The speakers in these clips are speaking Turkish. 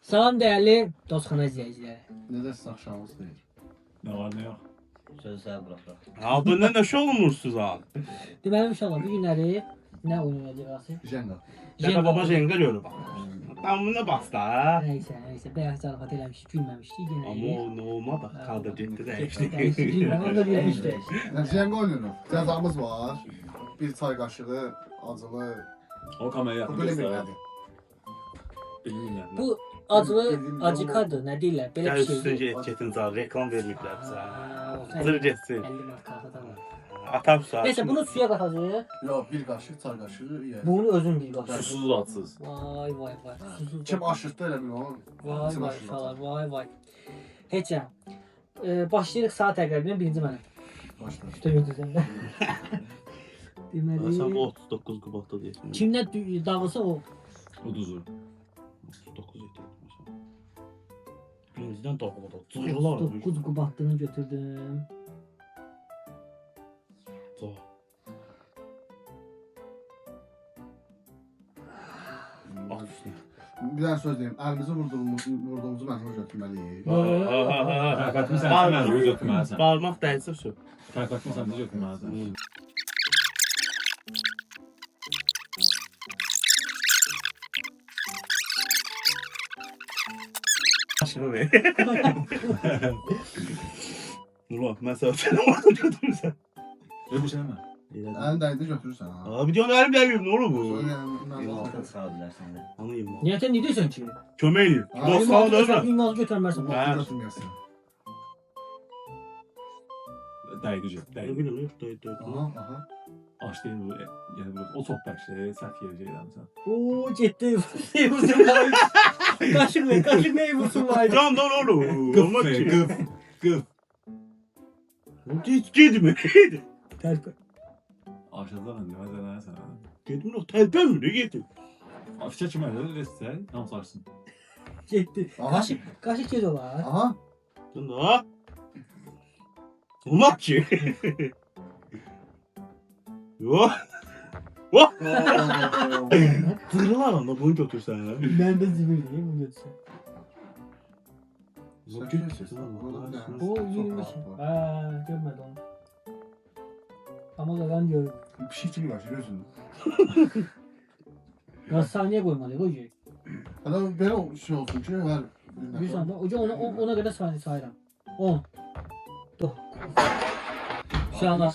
Salam dəyərli dostxana izləyiciləri. Necə siz axşamınız xeyir? Ne var ne yok. Sözü sənə buraxırıq. Abından da şey olmursunuz ha. Deməli inşallah bu günləri nə oyun oynayacağıq? Jenga. Şaka baba jenga görür bak. Tamamına bastı ha. Nəysə, bəyaz zarafat eləmişdik, gülməmişdik yenə. Ama o ne olmadı. Kaldır gitti de işte. Onu da bilmişdik. Jenga oynayırıq. Cəzamız var. Bir çay qaşığı acılı. O kamerayı Bu yakın belə göster. bilmədi. Bilmiyorum. Bu acılı acıkadır, nə deyirlər? Belə Gel bir üstüne şey. çetin zar reklam vermişler bize. Aa, Zır geçsin. 50 manat kartada var. Atam saat. Neyse bunu suya katacağız. Yox, bir qaşıq çay qaşığı yer. Bunu özün bil bak. Susuz atsız. Vay. Susuz. Kim aşırtdı elə bil onu. Vay Kim vay aşırtdı? falan vay. Heçə. Başlayırıq saat təqribən birinci mənim. Başla. Üstə götürsəm də. Sen Deməli 39 Kubat'ta diyorsun. kimdən dağılsa o. Uduzu. 39 yeter. Birinciden dağıldı. Zırhlar. 9 Qubatlığını götürdüm. Bak üstüne. Bir dənə söz deyim. Əlimizi vurduğumuzu mənimə götürməliyik. Tərəfətini sən mənə götürməlisən. Parmak değilse su. Tərəfətini sən də götürməlisən. Aşırı be. Ulan mesela sen orada götürürsen. Öyle bir şey mi? Əlin dəydi götürürsən ha. Abi diyorsun elim değmiyor ne olur bu? Yolda sıra bilərsən də. Anlayayım ben. Niyyətən ne deyirsən ki? Kömeği. Dostlarına dönme. İnmaz götürmərsən. Ha. Götürməyəsən. Dəydi. Ne Dəydi. bileyim yok dayı. Aha. Aç değil bu. Yəni bu o çox bəkşi, səhv yerə gəlmisən. Oo getdi. Vursun vay. Kaşık ne vursun vay. Can don oğlum. Qıf, Olmaz ki. qıf, qıf. Hiç gitme. Ters. Aşağıdan deməz eləsən. Gitme o telpen mi? Ne gittin? Afiçə kimi elə versən, tam sarsın. Getdi. Aha. Kaşık gez olar. Aha. Sen daha. Olmaz ki. Yok. Zırhlar anda bunu götürsen ya. Ben de zibil diyeyim bu götürsün. O iyiymiş. Ha görmedi onu. Ama da ben gördüm. Bir şey kimi qaşığı gözünü. Gaz saniye koymalıyıq o şey. Adam belə şey olsun ki, hər Bir saniye. Hoca ona kadar saniye sayıram. 10. Dur. Şu anda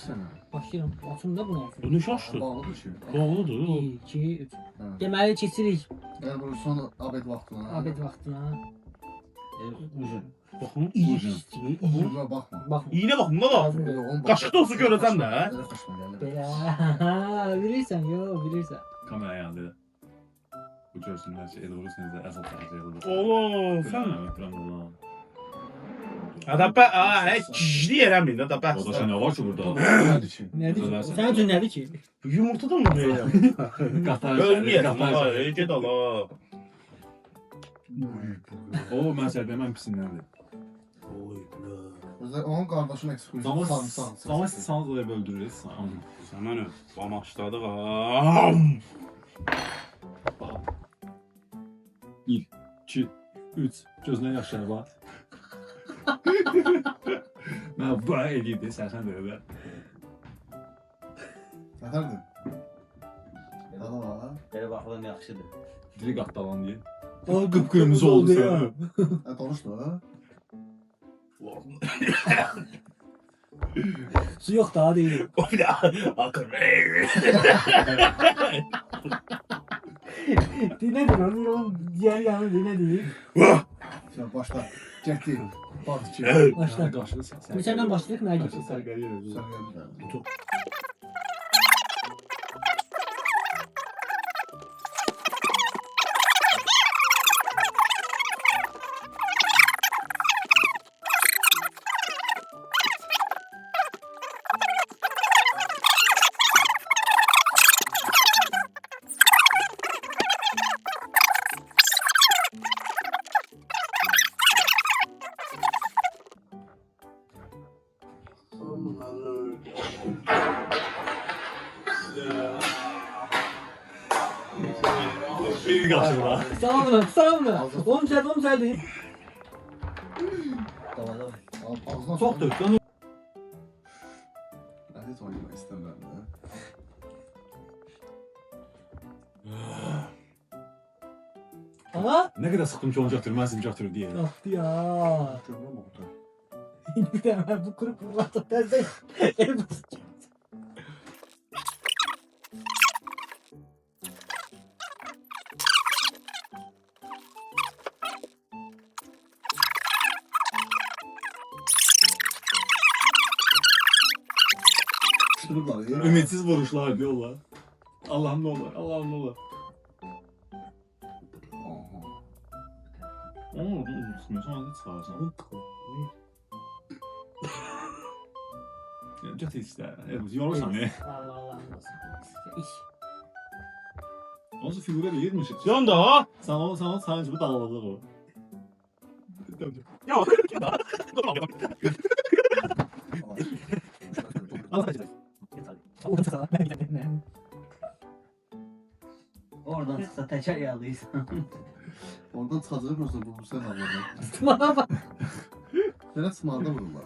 başlayalım. Açım da bunu olsun. Bu ne şaştı? Bağlıdır ki. Doğrudur. 1, 2, 3. Evet. Deməli keçirik Yəni bunu son abed vaxtına. abed vaxtına. Uzun. Bakın. İyi. Uzunluğa baxma. Bak. İğne bakın da da. Lazım deyil. Yox, Qaşıq da olsa görəsən də. Elə xoşuma gəlir. Belə. Bilirsən, bilirsən. Kamera yandı. Bu görsünlər ki, elə vurursan da əsas tərəfə Oğlum sen. Sen. Ada ben hiç cicli yerem değil. Ada ben. O da ne var ki burada? Nədir ki? Nədir ki? Söylərsən. Sənin üçün nədir ki? Yumurtadan mı böyle? Qatar. Ölmeyelim ama. Git Allah. O mən sərdə pisinlərdir. Özdə onun qardaşının ekskluziv Ama sarımsak. ama sanız da öldürürüz. Sen beni bamaşladık ha. 1, 2, 3. Gözünə yaşına bax. Mən bu eləyirdi, sərsən də elə. Nətərdir? Aha. Belə baxılan yaxşıdır. Dili qatdalan deyə. O Qıpqırmızı oldu ya. sən. Danışdı ha? Su yok daha değil. O bir daha. Akın. Dinledir onu diğer yanı dinledir. Sən başla. Getdi. Bax ki. Başla. Qaşığı sən. Bir senden başlayalım ne Qaşığı geçiyor? sərgəliyə Sən özü. gəldin. Bir kaşıkla. Sana bunu, sana bunu. Onu düzelt. Davay davay. Ağzına Çok dök. Onu Ben hiç oynamak istemiyorum ya. ama Ne kadar sıkıntı olacaktır, ben simcaktır diye. yaptı ya. Görmüyor musun Oktay? Bir de ben bu kuru kurulatta terse el basacağım. Şurada ya. Ümitsiz vuruşlar diyorlar. Allah'ım ne olur, Allah'ım ne olur. Aha. Onu orada unutmuyorsan hadi sağırsan. Götü ister. Evet, yorulsan ne? Allah Allah nasıl. İş. Nasıl figüre değilmişik. Sen de ha. Sana sadece bu dağladık o. Ya. Oradan çıksa teker yağlıysan. Oradan çıkacak bu sen anladın. Bana bak. Böyle smarda vururlar.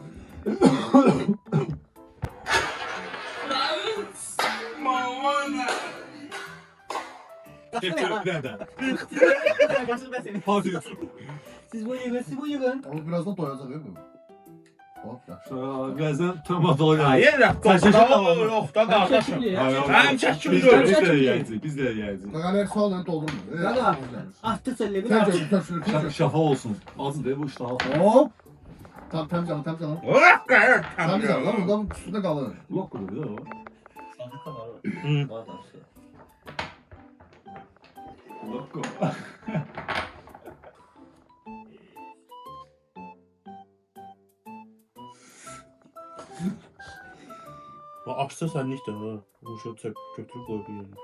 Nerede? Siz bu yığın. Ama birazdan doyacak değil mi? Hop yaşa. Birazdan tomatolu geldi. Hayır da. Sen şaşırdın Yok mı? yok da kardeşim. Hem çekim Biz de yiyeceğiz. Biz de yiyeceğiz. Kaganer soğanı doldurma. Gaga. Attı sellemi. Sen çök, sen şunu çök. Şafa olsun. Azı değil bu iştahı. Hop. Tam canım. Tam canım lan buradan üstünde kalır. Blok kurdu bir de o. Sandıkta var. Hı. Var da şey. Blok kurdu. Açsa sen nicht ha. Bu şey götürüp koy bir yerine.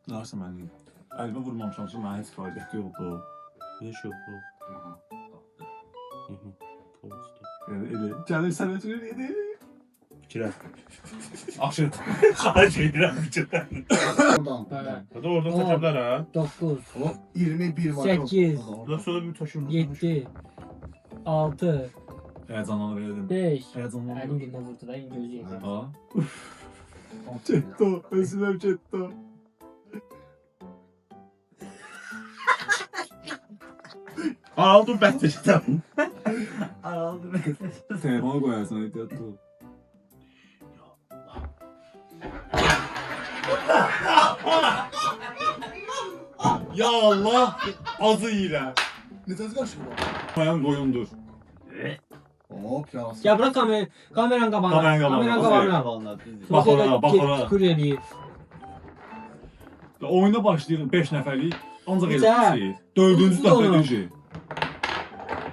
Ne yapsam ben diyeyim. Elime vurmamışam için bana hiç fayda yoktu. Ne şey bu? Hı hı. Tamam işte. Yani canım sen ötürü yedi. Kiraz. Akşam. Kaç kiraz içinden. Buradan. Evet. Hadi oradan taşırlar ha. 9, Hop 21 var. 8, Ondan sonra bir taşırlar. 7, 6, Heyecanlanır yedim. 5. Heyecanlanır. Elin günde vurdu da gözü yeter. Aa. Cetto. Özlem Cetto. Aldım ben taşıdım. Aldı be. Telefonu koyarsın ehtiyatlı ol. Ya Allah! Azı iyiler. Ne tezgah kaşığı var? Mayan koyundur. Hop yarası. Ya bırak kameranın kabağına. Kameranın kabağına. Kameranın Okey. kabağına. Vallahi düzdür. Bak ona, bak ona. Kurye Ya oyuna başlayırıq 5 nəfərlik, ancaq Necə? elə şey. 4-cü Bu da dəfə ona. düşür.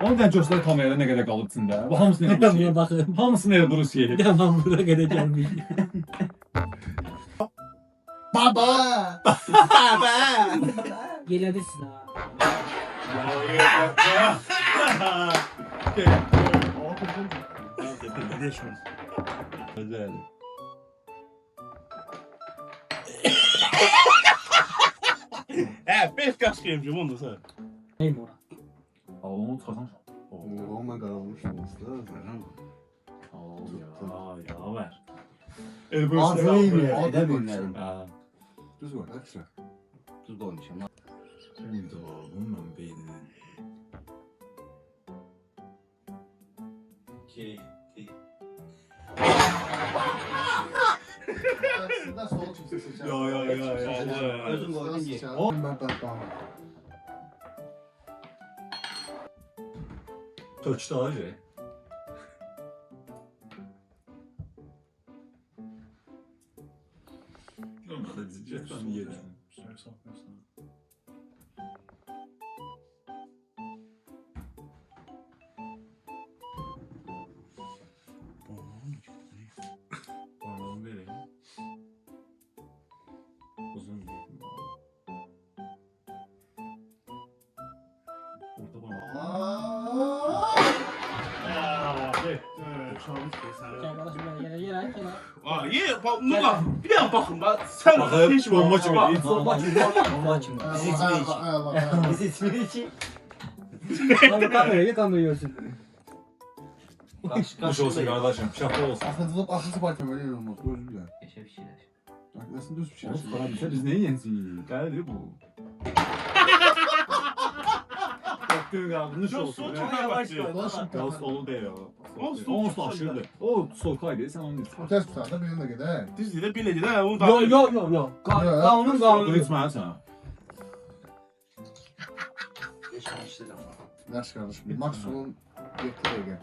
Onu da göstər kamerada nə qədər qalıb içində. Bu hamısını elə Buna şey. bakın. Hamısını elə Bruce yeyib. Tamam buraya kadar gelmiş. Baba. Gel hadi siz ha. Güzel. He 5 kaç kıyımcım onu da sen. Ney mi ora? Ağlamı kazan. Oğlum ben karalmışım aslında. Ya ver. Azrayım ya. Ede bilmedim. Ha. Düz var ekstra. Tuz koymuşum. Uydu oğlum ben beynini. Sizden sonra kimse seçer. Ya. Özüm koydun ye. Ben. Tökdü hacı. Ama da bizi cidden yerim. Parmağımı vereyim. Uzun bir orta parmak. Gel kardeşim gel. Aa, ye, bunu bak. Bir an bakın bak. Sen Bakın, hiç bomba bak. kimi? Bak. Bomba kim? Bizi içmeyi için. Ayağlar. Bizi içmeyi için. Kamerayı görsün. Kuş olsun kardeşim. Şapka olsun. Axıncılıq, axıncı partiyam elə olmaz. Özür dilərim. Yaşa bir şeyler. Nasıl düz bir şey? Oğlum para bize biz neyi yensin? Geldi bu. Baktığın yanlış olsun. Çok ya. yavaş Ya solu değil ya. Olsun, Olsun olsun. şimdi. O sol kaydı sen onu Bu test tutarda birinin də gedək. Düz de biledi de onu da. Yok. Kanun. Bunu içmezsen. Yaşamıştır ama. Yaxşı qardaşım. Maksimum 7 dəqiqə.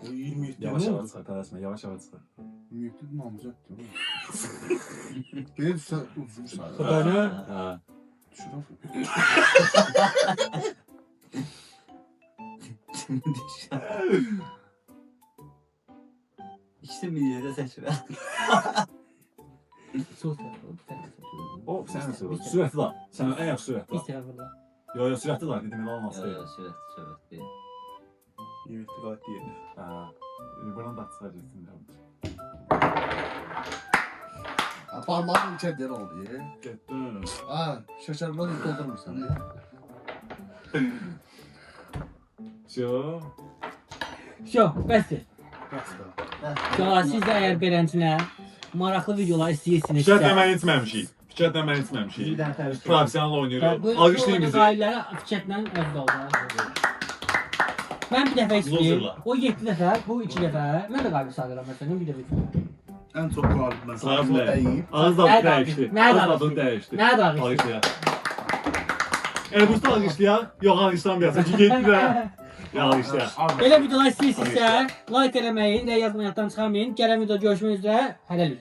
O 27 Yavaş yavaş çıkar kardeşim yavaş yavaş çıkar. 27 namazətdir. Geri düşsə uzun Bana. Ha. Düşürəm. İşte milyede seçiyor. Sus. O sen nasıl? Sürekli var. Sen en yak sürekli var. İstirahatla. Yo sürekli var dedim ben olmaz değil. Sürekli sürekli. 27 gayet iyi. Ha. Buradan da çıkacaksın. Parmağın içəridə oldu ya. Gittin. Ha, şekerden ilk doldurmuşsan ya. Şu. Bəsdir. Uşaqlar, siz də əgər beləncə maraqlı videolar istəyirsinizsə, Fikirləməni etməmişik. Fikirləməni etməmişik. Profesyonel oynayırıq. Alqışlayın bizi. Qayılara fikirlə özdə oldu. Mən bir dəfə istəyim, Lozerlar. o 7 dəfə, bu 2 dəfə, mən də qalib sayıram məsələn, bir dəfə. En çok galip ben. Sağ Bu deyib. Ağız tadı Nerede dəyişdi. alıştı? Nerede Ağız tadı alıştı? dəyişdi. Nerede alıştı? Alqışlayaq. Elbusda alqışlayaq. Yox alqışlamayasın ki getdi də. Ya alqışlayaq. Belə videolar istəyirsinizsə, like eləməyi, də yazmayaqdan çıxarmayın. Gələn videoda görüşmək üzrə, hələlik.